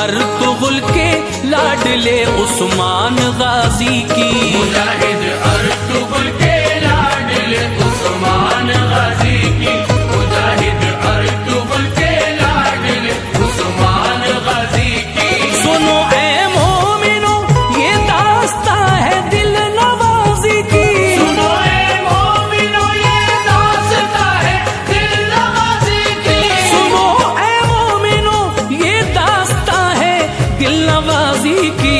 Ertugrul के लाडले उस्मान गाजी की। मुजाहिद अर्तुगरुल के लाडले उस्मान गाजी की। मुजाहिद अर्तुगरुल के लाडले उस्मान गाजी की। सुनो ऐ मोमिनो ये दास्ता है दिल नवाजी की। सुनो ऐ मोमिनो ये दास्ता है दिल नवाजी की। सुनो ऐ मोमिनो ये दास्ता है दिल नवाजी की।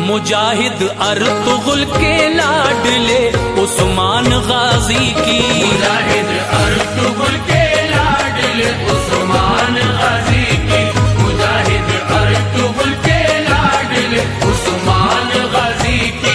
मुजाहिद अर्तुगरुल के लाडले उस्मान गाजी की। मुजाहिद अर्तुगरुल के लाडले उस्मान गाजी की। मुजाहिद अर्तुगरुल के लाडले उस्मान गाजी की।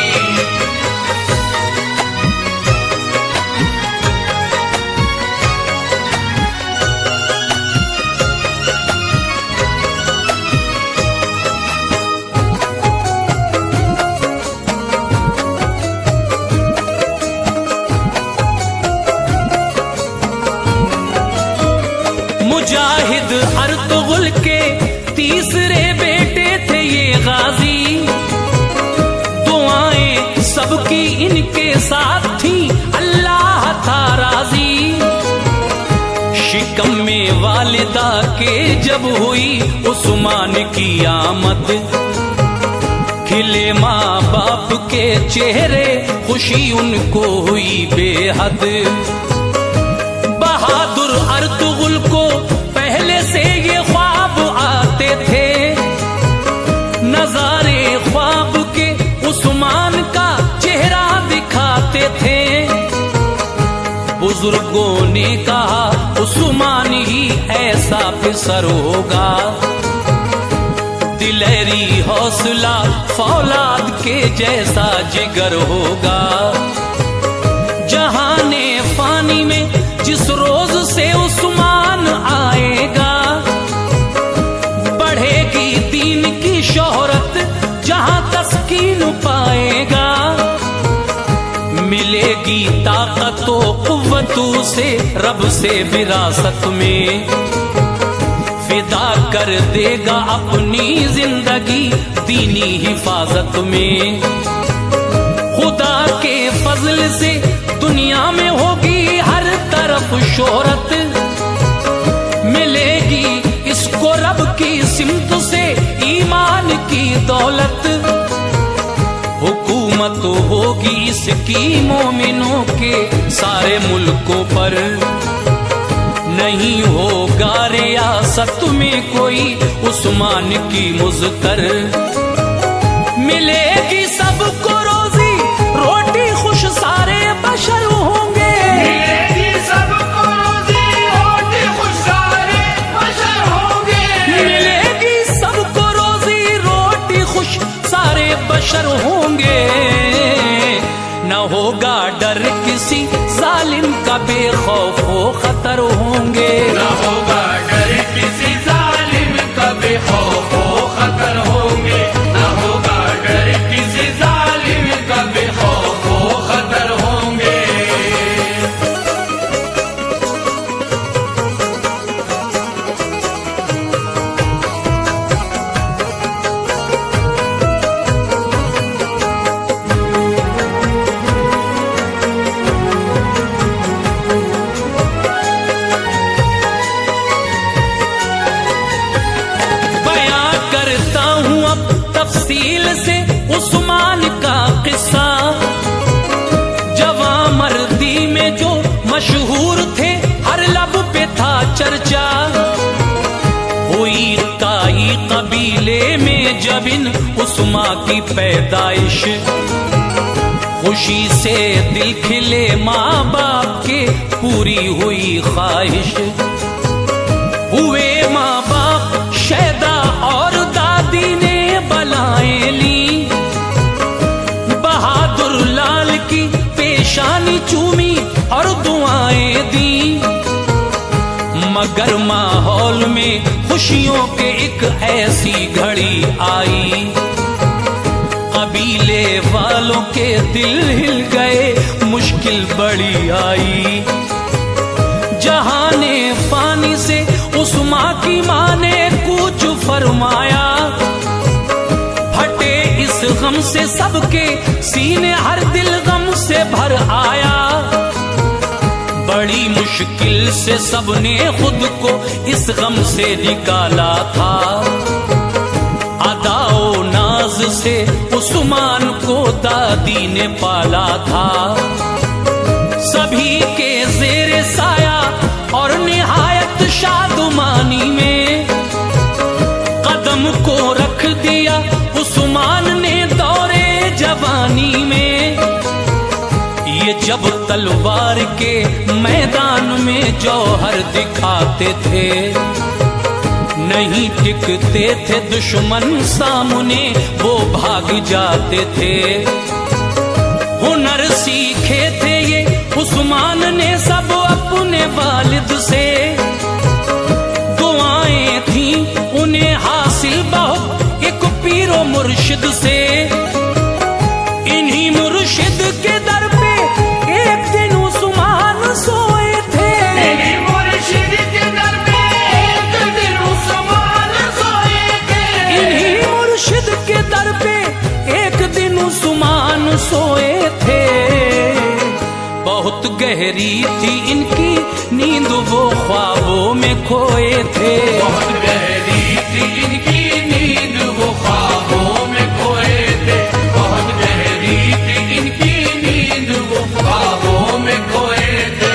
मुजाहिद अर्तुगरुल के तीसरे बेटे थे ये गाजी। दुआएं सबकी इनके साथ थी, अल्लाह था राजी। शिकम में वालिदा के जब हुई उस्मान की आमद, खिले माँ बाप के चेहरे खुशी उनको हुई बेहद। बहादुर अर्तुगरुल को पहले से ये ख्वाब आते थे, नजारे ख्वाब के उस्मान का चेहरा दिखाते थे। बुजुर्गों ने कहा उस्मान ही ऐसा फिसर होगा, दिलेरी हौसला फौलाद के जैसा जिगर होगा। जहाने फानी में जिस रोज से उस्मान आएगा, बढ़ेगी दीन की शोहरत जहां तस्कीन पाएगा। मिलेगी ताकतो कुव्वतों से रब से विरासत में, फिदा कर देगा अपनी जिंदगी दीनी हिफाजत में। खुदा के फजल से दुनिया में होगी हर तरफ शोहरत, मिलेगी इसको रब की सिमत से ईमान की दौलत। हुकूमत होगी इसकी मोमिनों के सारे मुल्कों पर, नहीं होगा रियासत में कोई उस्मान की मुज़्तर। मिलेगी सबको रोजी रोटी खुश सारे बशर होंगे। मिलेगी सबको रोजी रोटी खुश सारे बशर होंगे। मिलेगी सबको रोजी रोटी खुश सारे बशर होंगे। न होगा डर किसी जालिम का, बेखौफ खतर होंगे। न होगा डर किसी जालिम का, बेखौफ खतर होंगे। न होगा डर किसी जालिम का, बेखौफ खतर होंगे। तफसील से उस्मान का किस्सा, जवां मर्दी में जो मशहूर थे हर लब पे था चर्चा। हुई काई कबीले में जब इन उस्मा की पैदाइश, खुशी से दिल खिले माँ बाप के पूरी हुई ख्वाहिश। हुए माँ बाप शैदा और दादी ने बलाएं ली, बहादुर लाल की पेशानी चूमी और दुआएं दी। मगर माहौल में खुशियों के एक ऐसी घड़ी आई, कबीले वालों के दिल हिल गए, मुश्किल बड़ी आई। जहाने फानी से उस्मा की माँ ने कूच गम से सबके सीने हर दिल गम से भर आया। बड़ी मुश्किल से सबने खुद को इस गम से निकाला था। अदाओ नाज से उस्मान को दादी ने पाला था। सभी के ज़ेरे साया और निहायत शादुमानी में कदम को रख दिया उस्मान ने दौरे जवानी में। ये जब तलवार के मैदान में जौहर दिखाते थे, नहीं टिकते थे दुश्मन सामने वो भाग जाते थे। हुनर सीखे थे ये उस्मान ने सब अपने वालिद से। दुआएं थी उन्हें हासिल बहुत एक पीरो मुर्शिद से। इन्हीं मुर्शिद के दर पे एक दिन उस्मान सोए थे। इन्हीं मुर्शिद के दर पे एक दिन उस्मान सोए थे। इन्हीं मुर्शिद के दर पे एक दिन उस्मान सोए थे। बहुत गहरी थी इनकी नींद वो ख्वाबों में खोए थे। बहुत गहरी थी इनकी नींद वो ख्वाबों में खोए थे। बहुत गहरी थी इनकी नींद वो ख्वाबों में खोए थे।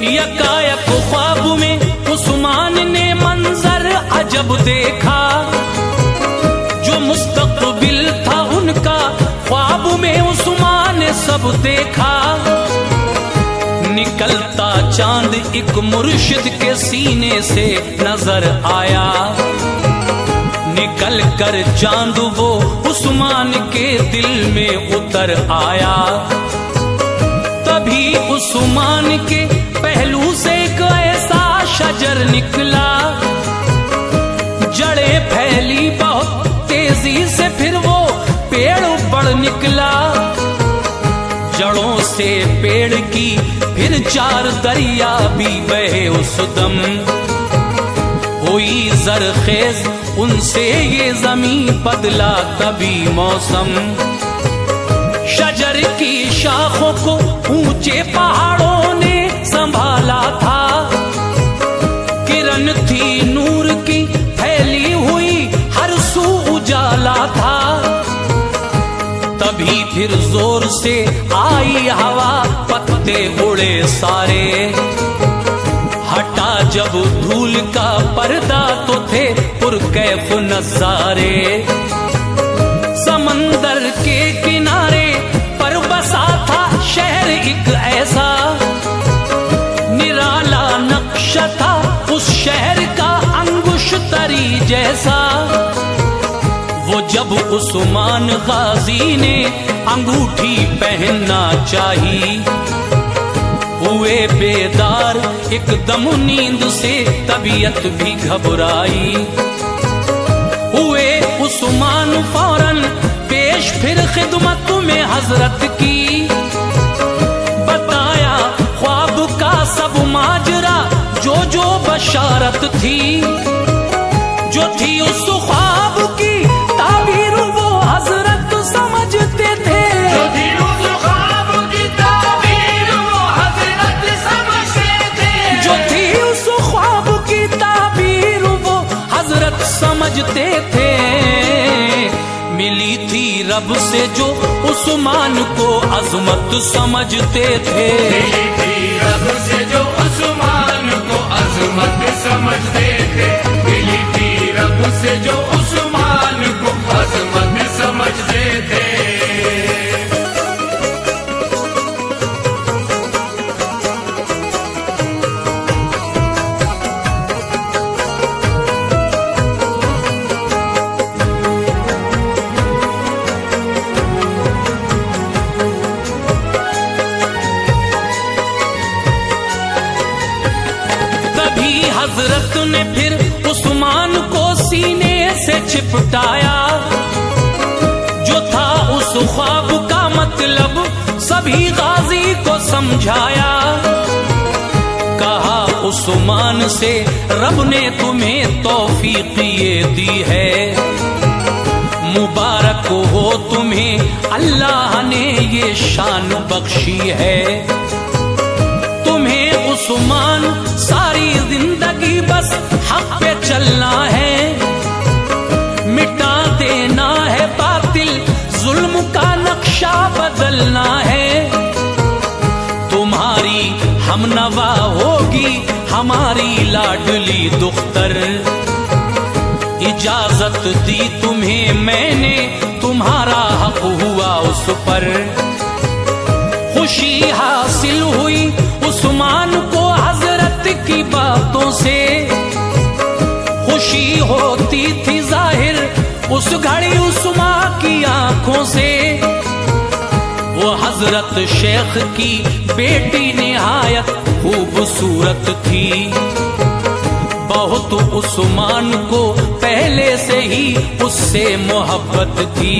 यकायक ख्वाब में उस्मान ने मंजर अजब देखा। जो मुस्तकबिल था उनका ख्वाब में उस्मान ने सब देखा। निकलता चांद एक मुर्शिद के सीने से नजर आया। निकल कर चांद वो उस्मान के दिल में उतर आया। तभी उस्मान के पहलू से एक ऐसा शजर निकला। जड़ें फैली बहुत तेजी से फिर वो पेड़ बढ़ निकला। जड़ों से पेड़ की फिर चार दरिया भी बहे उस दम। हुई जरखेज उनसे ये जमीन बदला तभी मौसम। शजर की शाखों को ऊंचे पहाड़ों ने संभाला था। किरण थी नूर की फैली हुई हर सू उजाला था। तभी फिर जोर से आई हवा पत्ते उड़े सारे। हटा जब धूल का पर्दा तो थे पुरकैफ नजारे। समंदर के किनारे पर बसा था शहर एक ऐसा। निराला नक्शा था उस शहर का अंगुश तरी जैसा। वो जब उस्मान गाजी ने अंगूठी पहनना चाही, हुए बेदार एकदम नींद से तबीयत भी घबराई। हुए उस्मान फौरन पेश फिर खिदमत में हजरत की। बताया ख्वाब का सब माजरा जो जो बशारत थी। जो थी उस ख्वाब की ताबीर वो हजरत समझते थे। जो थी उस ख्वाब की ताबीर वो हजरत समझते थे। जो थी उस ख्वाब की ताबीर वो हजरत समझते थे। मिली थी रब से जो उस्मान को अजमत समझते थे। मिली थी रब से जो उस्मान को अजमत समझते थे। मिली थी रब से जो उस्मान को अजमत समझते थे। हजरत ने फिर उस्मान को सीने से चिपटाया। जो था उस ख्वाब का मतलब सभी गाजी को समझाया। कहा उस्मान से रब ने तुम्हें तौफीक ये दी है, मुबारक हो तुम्हें अल्लाह ने ये शान बख्शी है। तुम्हें उस्मान सारी जिंदगी बस हक पे चलना है, मिटा देना है बातिल, जुल्म का नक्शा बदलना है। तुम्हारी हमनवा होगी हमारी लाडली दुख्तर, इजाजत दी तुम्हें मैंने, तुम्हारा हक हुआ उस पर। खुशी हासिल हुई उस्मान को हजरत की बातों से, खुशी होती थी जाहिर उस घड़ी उस्मान की आंखों से। वो हजरत शेख की बेटी निहायत खूबसूरत थी, बहुत उस्मान को पहले से ही उससे मोहब्बत थी।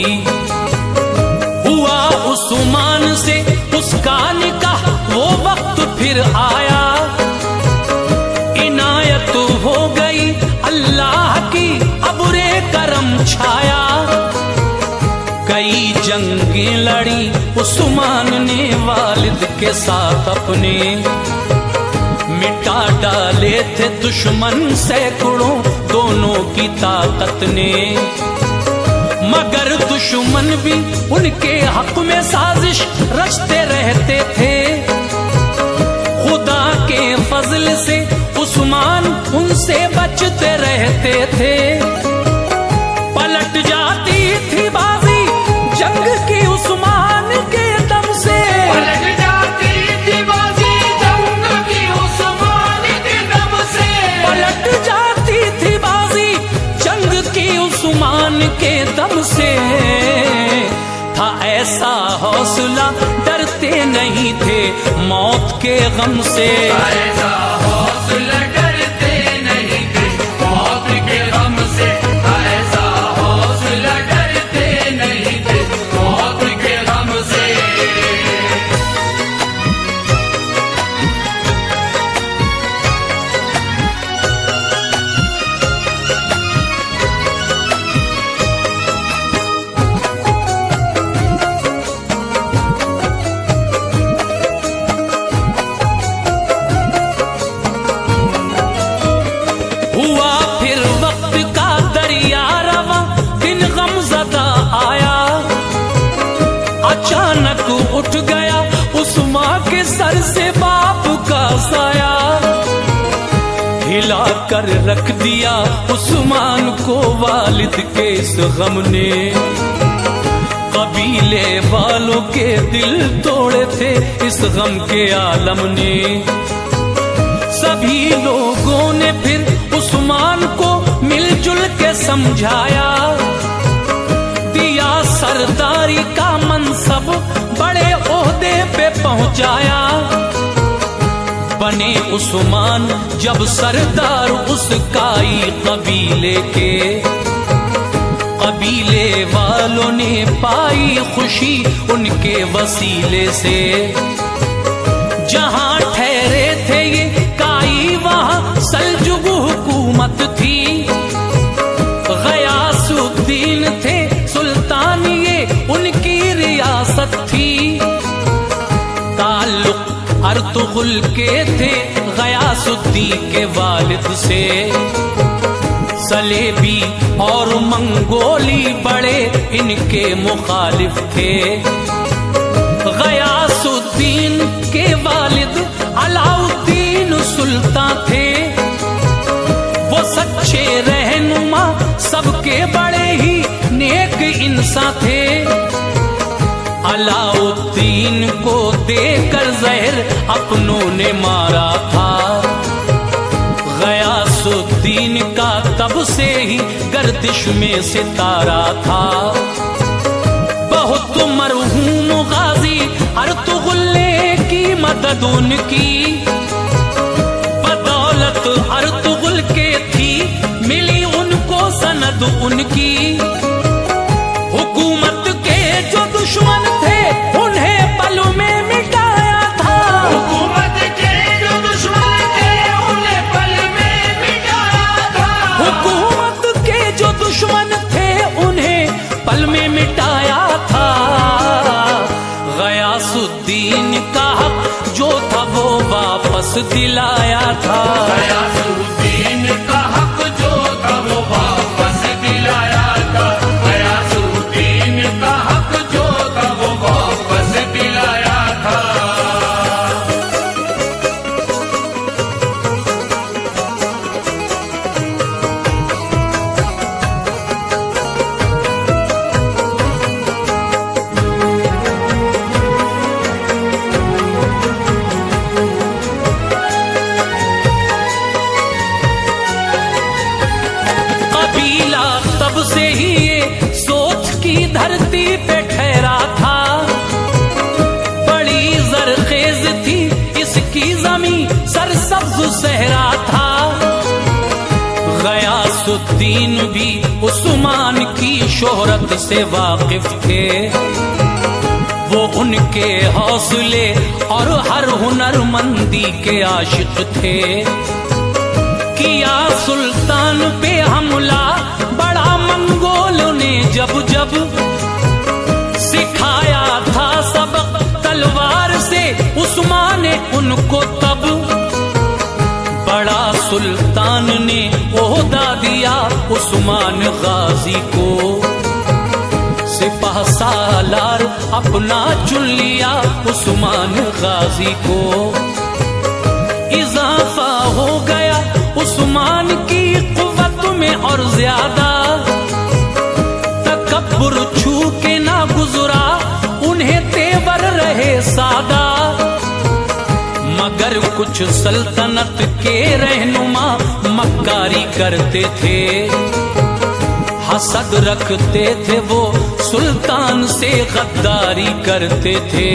हुआ उस्मान से उसका निकाह, वो वक्त फिर आया, इनायत हो गई अल्लाह की, अबुरे करम छाया। कई जंगें लड़ी उस्मान ने वालिद के साथ अपने, मिटा डाले थे दुश्मन सैकड़ों दोनों की ताकत ने। मगर दुश्मन भी उनके हक में साजिश रचते रहते थे, खुदा के फजल से उस्मान उनसे बचते रहते थे। पलट जाती थी बाजी जंग की उस्मान के दम से, पलट जाती थी बाजी जंग की उस्मान के दम से, पलट जाती थी बाजी जंग की उस्मान के दम से। था ऐसा हौसला डरते नहीं थे मौत के गम से, ऐसा हौसला डरते नहीं थे मौत के गम से, ऐसा हौसला डरते नहीं थे मौत के गम से। हुआ फिर वक्त का दरिया रवा, दिन गमज़दा आया। अचानक उठ गया उस्मान के सर से बाप का साया, हिला कर रख दिया उस्मान को वालिद के इस गम ने। कबीले वालों के दिल तोड़े थे इस गम के आलम ने। सभी लोगों ने फिर उस्मान को मिलजुल के समझाया, दिया सरदारी का मनसब, बड़े ओहदे पे पहुंचाया। बने उस्मान जब सरदार उस काई कबीले के, कबीले वालों ने पाई खुशी उनके वसीले से। जहां ठहरे थे ये काई वहां सल्जुक हुकूमत थी, गयासुद्दीन थे सुल्तान ये उनकी रियासत थी। ताल्लुक अर्तुगुल के थे गयासुद्दीन के वालिद से, सलेबी और मंगोली बड़े इनके मुखालिफ थे। गयासुद्दीन के वालिद अलाउद्दीन सुल्तान थे, वो सच्चे रहनुमा सबके बड़े ही नेक इंसान थे। अलाउद्दीन को देकर जहर अपनों ने मारा था, गयासुद्दीन का तब से ही गर्दिश में सितारा था। बहुत मरहूम गाजी अर्तुगुल की मदद उनकी, बदौलत अर्तुगुल मदद उनकी। हुकूमत के जो दुश्मन थे उन्हें पल में मिटाया था। हुकूमत के जो दुश्मन थे उन्हें पल में मिटाया था। हुकूमत के जो दुश्मन थे उन्हें पल में मिटाया था। गयासुद्दीन का हक जो था वो वापस दिलाया था। गयासुद्दीन का हक जो था वो वापस दिलाया था। गयासुद्दीन का हक जो था वो वापस दिलाया था। कबीला तब से ही ये सोच की धरती पे ठहरा था। बड़ी जरखेज थी इसकी जमीन, सरसब्ज सहरा था। गयासुद्दीन भी उस्मान की शोहरत से वाकिफ थे। वो उनके हौसले और हर हुनरमंदी के आशिक थे। किया सुल्तान पे हमला बड़ा मंगोलों ने जब जब, सिखाया था सबक तलवार से उस्मान ने उनको तब। बड़ा सुल्तान ने ओहदा दिया उस्मान गाजी को। सिपाह सालार अपना चुन लिया उस्मान गाजी को। इजाफा हो गया उस्मान की कुव्वत में और ज्यादा। तकब्बुर छू के ना गुजरा उन्हें तेवर रहे सादा। मगर कुछ सल्तनत के रहनुमा मक्कारी करते थे। हसद रखते थे वो सुल्तान से गद्दारी करते थे।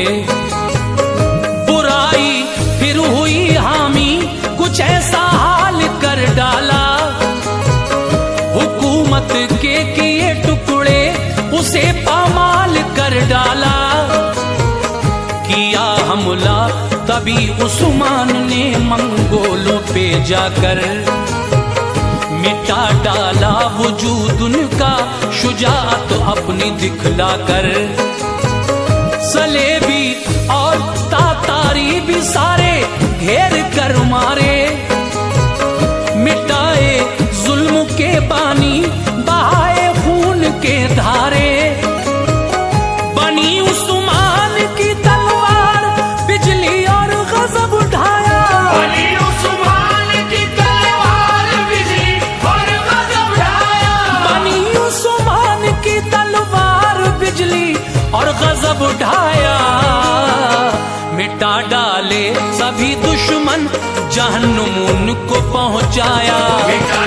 बुराई फिर हुई हामी कुछ ऐसा हाल कर डाला। हुकूमत के किए टुकड़े उसे पामाल कर डाला। किया हमला तभी उस्मान ने मंगोलों पे जाकर। मिटा डाला वजूद उनका शुजाअत अपनी दिखलाकर। सलेबी और तातारी भी सारे घेर कर मारे। मिटाए जुल्म के बानी बहाए खून के धारे। बनी उस्मान की तलवार बिजली और गजब उठाया। बनी उस्मान की तलवार बिजली और गजब उठाया। बनी उस्मान की तलवार बिजली और गजब उठाया। मिटा डाले सभी दुश्मन जहन्नुम उनको पहुंचाया। मिटा